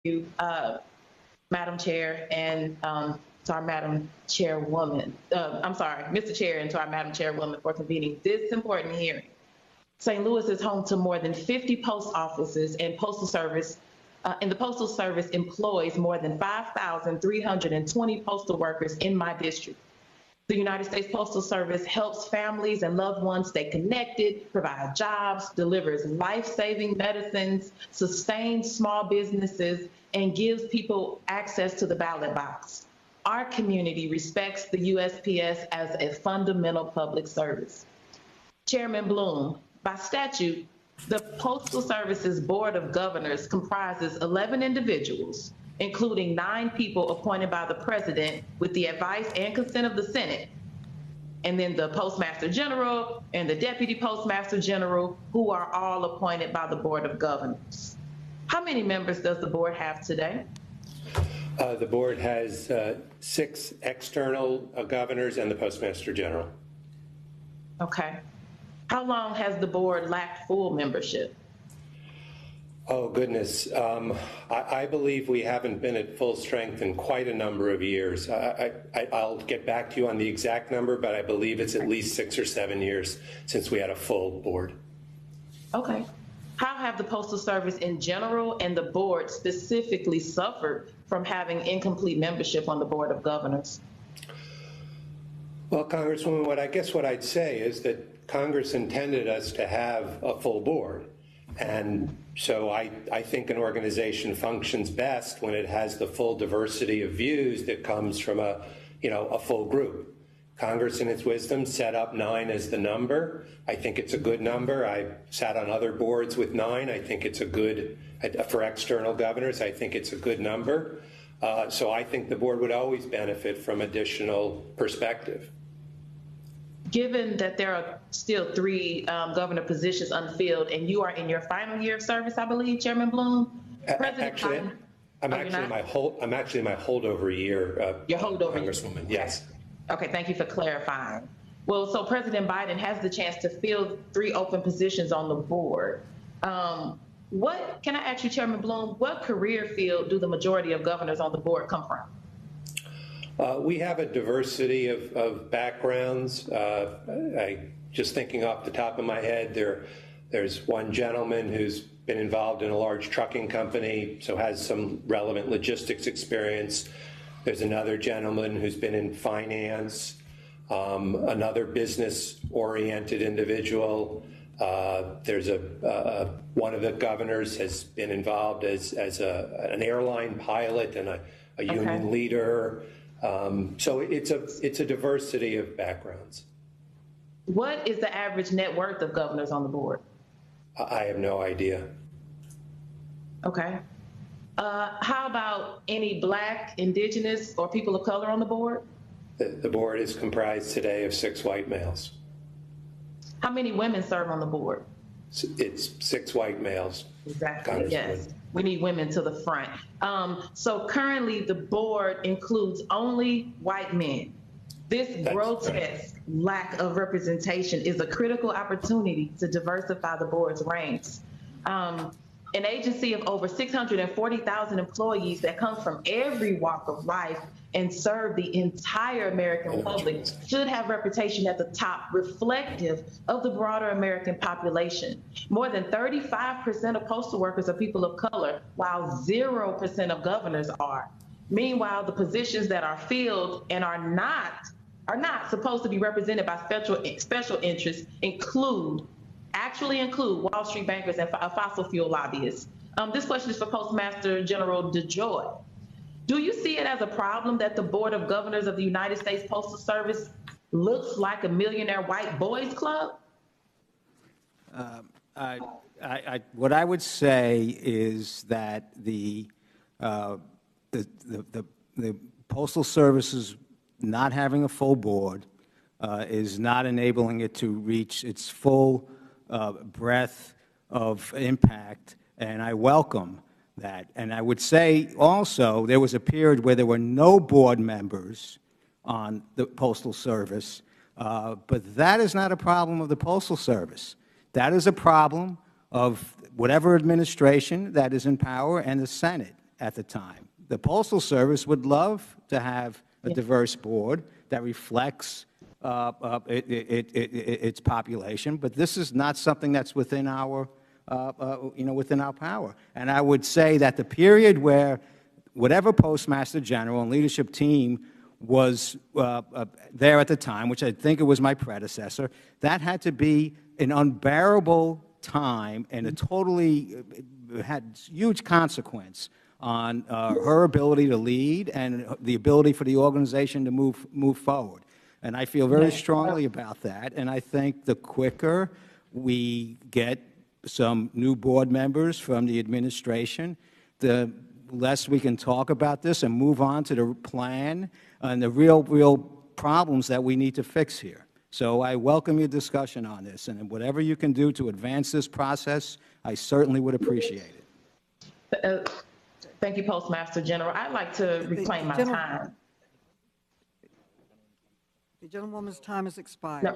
you, Madam Chair, and to our Madam Chairwoman, Mr. Chair, and to our Madam Chairwoman for convening this important hearing. St. Louis is home to more than 50 post offices, and the Postal Service employs more than 5,320 postal workers in my district. The United States Postal Service helps families and loved ones stay connected, provide jobs, delivers life-saving medicines, sustains small businesses, and gives people access to the ballot box. Our community respects the USPS as a fundamental public service. Chairman Bloom, by statute, the Postal Service's Board of Governors comprises 11 individuals, including 9 people appointed by the President with the advice and consent of the Senate, and then the Postmaster General and the Deputy Postmaster General, who are all appointed by the Board of Governors. How many members does the board have today? The board has 6 external governors and the Postmaster General. Okay. How long has the board lacked full membership? Oh, goodness. I believe we haven't been at full strength in quite a number of years. I'll get back to you on the exact number, but I believe it's at least 6 or 7 years since we had a full board. Okay. How have the Postal Service in general and the board specifically suffered from having incomplete membership on the Board of Governors? Well, Congresswoman, what I'd say is that Congress intended us to have a full board. And so I think an organization functions best when it has the full diversity of views that comes from a full group. Congress, in its wisdom, set up 9 as the number. I think it's a good number. I sat on other boards with 9. I think it's a good, for external governors, I think it's a good number. So I think the board would always benefit from additional perspective. Given that there are still 3 governor positions unfilled, and you are in your final year of service, I believe, Chairman Bloom. I'm actually in my holdover year. Your holdover Congresswoman, year. yes. Okay, thank you for clarifying. Well, so President Biden has the chance to fill 3 open positions on the board. Can I ask you, Chairman Bloom, what career field do the majority of governors on the board come from? We have a diversity of backgrounds. Just thinking off the top of my head, there's one gentleman who's been involved in a large trucking company, so has some relevant logistics experience. There's another gentleman who's been in finance, another business-oriented individual. There's one of the governors has been involved as an airline pilot and a union leader. So it's a diversity of backgrounds. What is the average net worth of governors on the board? I have no idea. Okay. How about any Black, Indigenous, or people of color on the board? The board is comprised today of 6 white males. How many women serve on the board? It's 6 white males. Exactly, yes. We need women to the front. So currently the board includes only white men. That's grotesque lack of representation is a critical opportunity to diversify the board's ranks. An agency of over 640,000 employees that comes from every walk of life and serve the entire American public should have reputation at the top reflective of the broader American population. More than 35% of postal workers are people of color, while 0% of governors are. Meanwhile, the positions that are filled and are not supposed to be represented by special interests actually include Wall Street bankers and fossil fuel lobbyists. This question is for Postmaster General DeJoy. Do you see it as a problem that the Board of Governors of the United States Postal Service looks like a millionaire white boys club? What I would say is that the Postal Service's not having a full board is not enabling it to reach its full breadth of impact, and I welcome that. And I would say also there was a period where there were no board members on the Postal Service, but that is not a problem of the Postal Service. That is a problem of whatever administration that is in power and the Senate. at the time. The Postal Service would love to have a diverse board that reflects its population, but this is not something that's within our, within our power. And I would say that the period where whatever Postmaster General and leadership team was there at the time, which I think it was my predecessor, that had to be an unbearable time and a totally had huge consequence on her ability to lead and the ability for the organization to move forward. And I feel very strongly about that. And I think the quicker we get some new board members from the administration, the less we can talk about this and move on to the plan and the real problems that we need to fix here. So I welcome your discussion on this, and whatever you can do to advance this process, I certainly would appreciate it. Thank you, Postmaster General. I'd like to reclaim my time. The gentlewoman's time has expired. No.